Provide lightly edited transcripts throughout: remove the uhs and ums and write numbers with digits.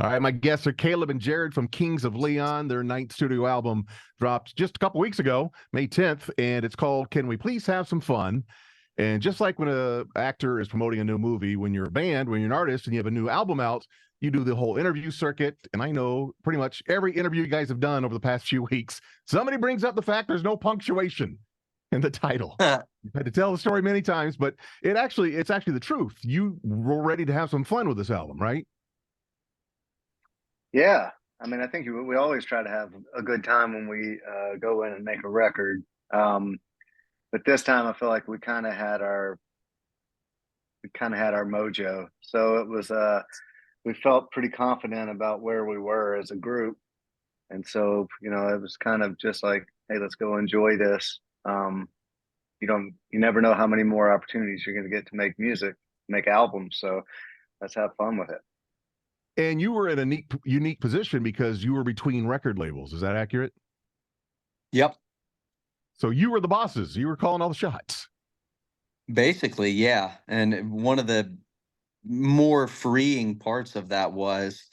All right, my guests are Caleb and Jared from Kings of Leon. Their ninth studio album dropped just a couple weeks ago, May 10th, and it's called Can We Please Have Some Fun? And just like when an actor is promoting a new movie, when you're a band, when you're an artist and you have a new album out, you do the whole interview circuit. And I know pretty much every interview you guys have done over the past few weeks, somebody brings up the fact there's no punctuation in the title. You've had to tell the story many times, but it's actually the truth. You were ready to have some fun with this album, right? Yeah, I mean, I think we always try to have a good time when we go in and make a record. But this time, I feel like we kind of had our mojo. So it was we felt pretty confident about where we were as a group, and so it was kind of just like, hey, let's go enjoy this. You never know how many more opportunities you're going to get to make music, make albums. So let's have fun with it. And you were in a unique position because you were between record labels. Is that accurate? Yep. So you were the bosses. You were calling all the shots. Basically, yeah. And one of the more freeing parts of that was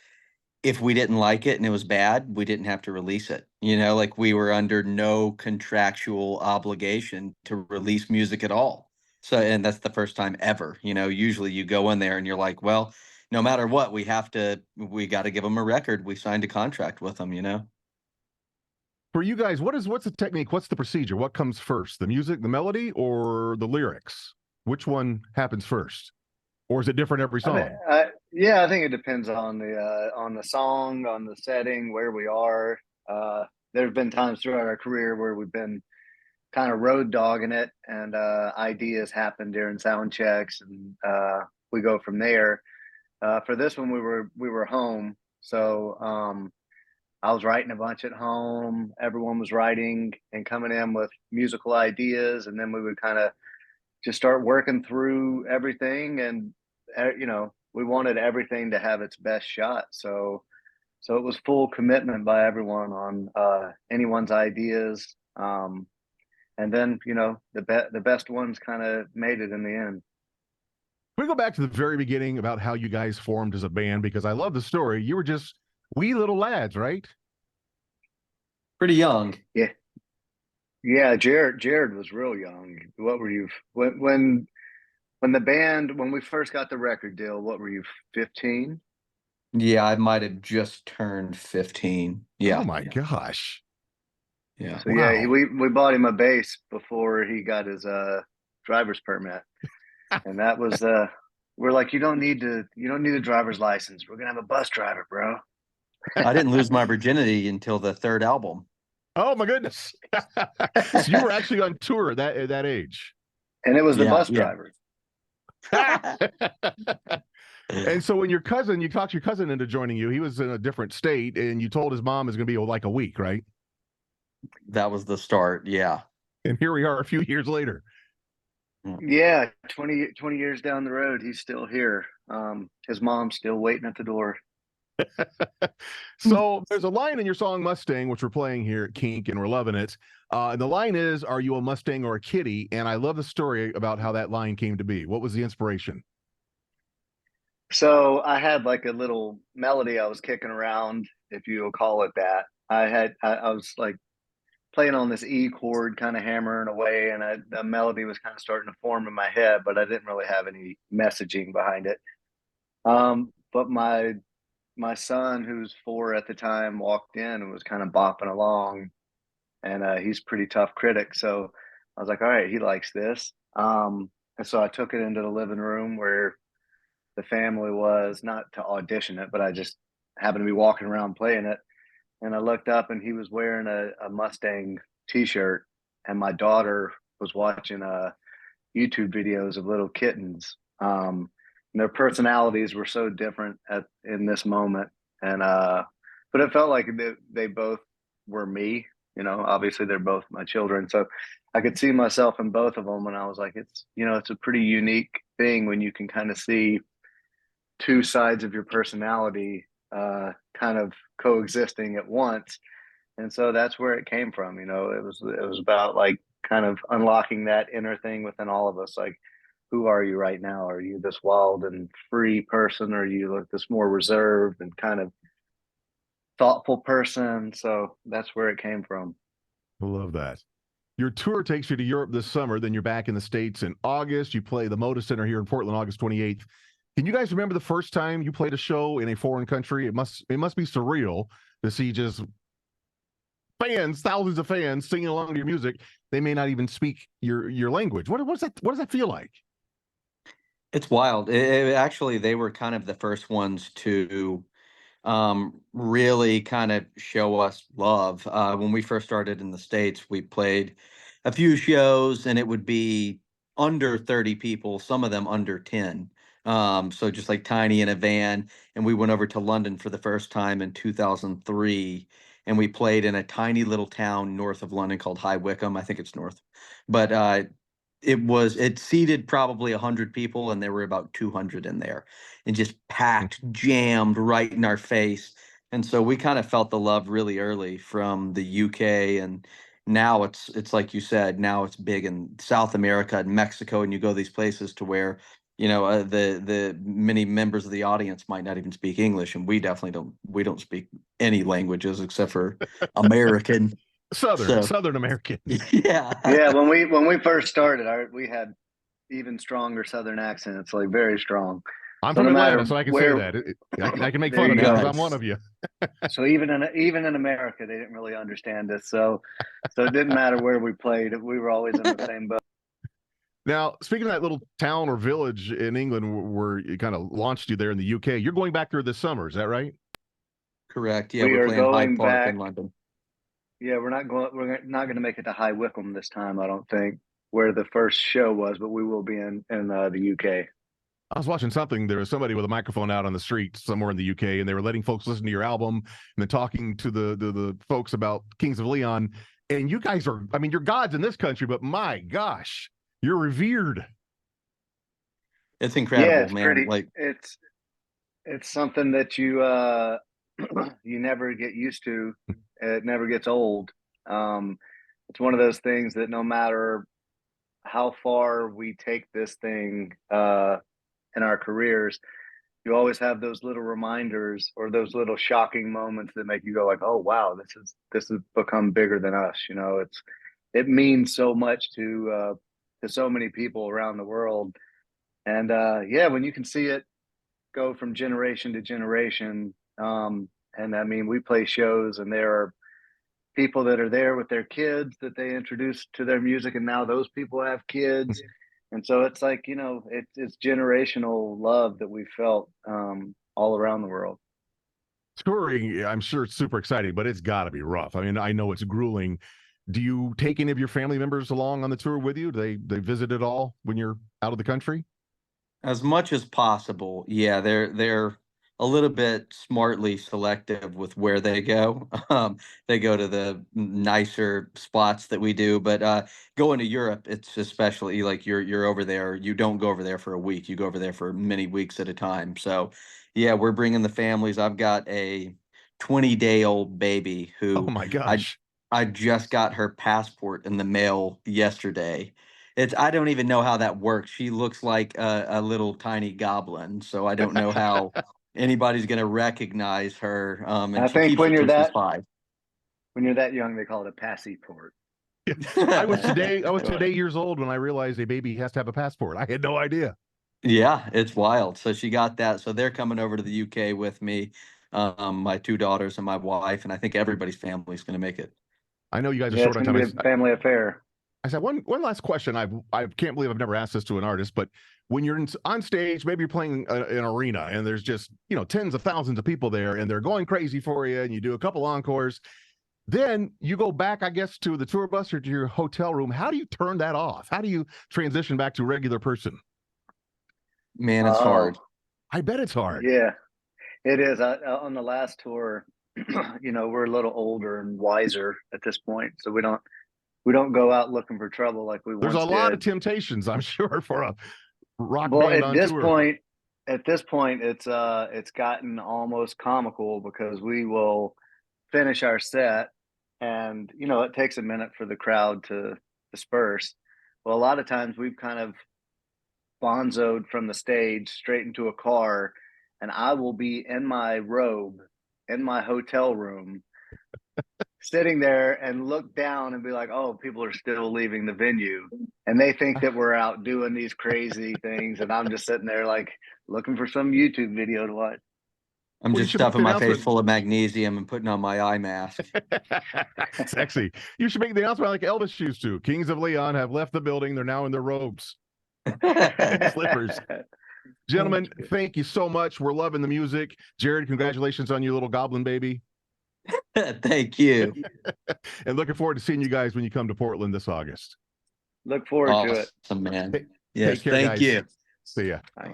if we didn't like it and it was bad, we didn't have to release it. Like we were under no contractual obligation to release music at all. So, and that's the first time ever. Usually you go in there and you're like, well, no matter what, we got to give them a record. We signed a contract with them, For you guys, what's the technique? What's the procedure? What comes first, the music, the melody, or the lyrics? Which one happens first? Or is it different every song? I think it depends on the song, on the setting, where we are. There have been times throughout our career where we've been kind of road dogging it, and ideas happen during sound checks, and we go from there. For this one, we were home, so I was writing a bunch at home. Everyone was writing and coming in with musical ideas, and then we would kind of just start working through everything. And we wanted everything to have its best shot. So it was full commitment by everyone on anyone's ideas. And then the best ones kind of made it in the end. We go back to the very beginning about how you guys formed as a band, because I love the story. You were just wee little lads, right? Pretty young. Yeah. Jared was real young. What were you when we first got the record deal? What were you, 15? Yeah, I might have just turned 15. Yeah. Oh my gosh. Yeah. So wow. yeah, we bought him a bass before he got his driver's permit, and that was we're like, you don't need a driver's license. We're gonna have a bus driver, bro. I didn't lose my virginity until the third album. Oh my goodness. So you were actually on tour at that age. And it was the bus driver. And so when you talked your cousin into joining you, he was in a different state, and you told his mom it's going to be like a week, right? That was the start. Yeah. And here we are a few years later. Yeah. 20 years down the road, he's still here. His mom's still waiting at the door. So there's a line in your song Mustang, which we're playing here at Kink, and we're loving it. And the line is, are you a Mustang or a kitty? And I love the story about how that line came to be. What was the inspiration? So I had like a little melody I was kicking around, if you'll call it that. I was like playing on this E chord, kind of hammering away, and the melody was kind of starting to form in my head, but I didn't really have any messaging behind it. But my son, who's 4 at the time, walked in and was kind of bopping along, and he's a pretty tough critic. So I was like, all right, he likes this. And so I took it into the living room where the family was, not to audition it, but I just happened to be walking around playing it. And I looked up and he was wearing a Mustang t-shirt, and my daughter was watching YouTube videos of little kittens. And their personalities were so different in this moment. And but it felt like they both were me. Obviously they're both my children. So I could see myself in both of them. And I was like, it's a pretty unique thing when you can kind of see two sides of your personality kind of coexisting at once. And so that's where it came from. It was about like kind of unlocking that inner thing within all of us. Like, who are you right now? Are you this wild and free person, or are you like this more reserved and kind of thoughtful person? So that's where it came from. I love that. Your tour takes you to Europe this summer, then you're back in the States in August. You play the Moda Center here in Portland, August 28th. Can you guys remember the first time you played a show in a foreign country? It must be surreal to see just fans, thousands of fans singing along to your music. They may not even speak your language. What does that feel like? It's wild. Actually, they were kind of the first ones to really kind of show us love. When we first started in the States, we played a few shows and it would be under 30 people, some of them under 10. So just like tiny in a van. And we went over to London for the first time in 2003. And we played in a tiny little town north of London called High Wycombe. I think it's north. But it seated probably 100 people and there were about 200 in there and just packed, jammed right in our face. And so we kind of felt the love really early from the UK. And now it's like you said, now it's big in South America and Mexico, and you go these places to where the many members of the audience might not even speak English, and we don't speak any languages except for American. Southern American. Yeah. Yeah, when we first started, we had even stronger Southern accents, like very strong. I'm So from no Atlanta, matter so I can where, say that. I can make There fun of you you go. because I'm one of you. So even in America, they didn't really understand us. So it didn't matter where we played; we were always in the same boat. Now, speaking of that little town or village in England where you kind of launched you there in the UK, you're going back there this summer. Is that right? Correct. Yeah, We we're are playing Hyde going Park back. in London. Yeah, we're not going to make it to High Wycombe this time. I don't think, where the first show was, but we will be in the UK. I was watching something. There was somebody with a microphone out on the street somewhere in the UK, and they were letting folks listen to your album and then talking to the folks about Kings of Leon. And you guys are, I mean, you're gods in this country, but my gosh, you're revered. It's Yeah, incredible, it's man. pretty. Like, It's something that you you never get used to. It never gets old. It's one of those things that no matter how far we take this thing in our careers, you always have those little reminders or those little shocking moments that make you go like, "Oh wow, this has become bigger than us." You know, it means so much to so many people around the world, and yeah, when you can see it go from generation to generation, and I mean, we play shows, and there are people that are there with their kids that they introduced to their music, and now those people have kids. And so it's like, it's generational love that we felt all around the world. Touring, I'm sure it's super exciting, but it's got to be rough. I mean, I know it's grueling. Do you take any of your family members along on the tour with you? Do they visit at all when you're out of the country? as much as possible, yeah, they're a little bit smartly selective with where they go. They go to the nicer spots that we do, but going to Europe, it's especially like you're over there. You don't go over there for a week. You go over there for many weeks at a time. So, yeah, we're bringing the families. I've got a 20-day-old baby Oh who my I gosh. I just got her passport in the mail yesterday. I don't even know how that works. She looks like a little tiny goblin, so I don't know how anybody's gonna recognize her. I And she think keeps it till she's 5. when you're that young, they call it a passport. I was today years old when I realized a baby has to have a passport. I had no idea. Yeah, it's wild. So she got that. So they're coming over to the UK with me, my 2 daughters and my wife, and I think everybody's family is gonna make it. I know you guys are Yeah, it's short on going time. to be a family affair. I said one last question. I can't believe I've never asked this to an artist, but when you're on stage, maybe you're playing an arena and there's just tens of thousands of people there and they're going crazy for you, and you do a couple encores, then you go back, I guess, to the tour bus or to your hotel room. How do you turn that off? How do you transition back to a regular person? Man, it's Oh, hard. I bet it's hard. yeah, it is. On the last tour, we're a little older and wiser at this point, so we don't go out looking for trouble like we There's a once lot of did. temptations, I'm sure, for a rock Well, band on tour. at this point, it's gotten almost comical because we will finish our set, and it takes a minute for the crowd to disperse. Well, a lot of times we've kind of bonzoed from the stage straight into a car, and I will be in my robe in my hotel room, sitting there and look down and be like, oh, people are still leaving the venue. And they think that we're out doing these crazy things. And I'm just sitting there like looking for some YouTube video to watch. I'm Well, you just should make stuffing the my face announcement. full of magnesium and putting on my eye mask. Sexy. You should make the announcement like Elvis used to. Kings of Leon have left the building. They're now in their robes and slippers. Gentlemen, thank you so much. We're loving the music. Jared, congratulations on your little goblin baby. Thank you. And looking forward to seeing you guys when you come to Portland this August. Look forward to it. Awesome, man. Take Yes, care, thank guys. you. See ya. Bye.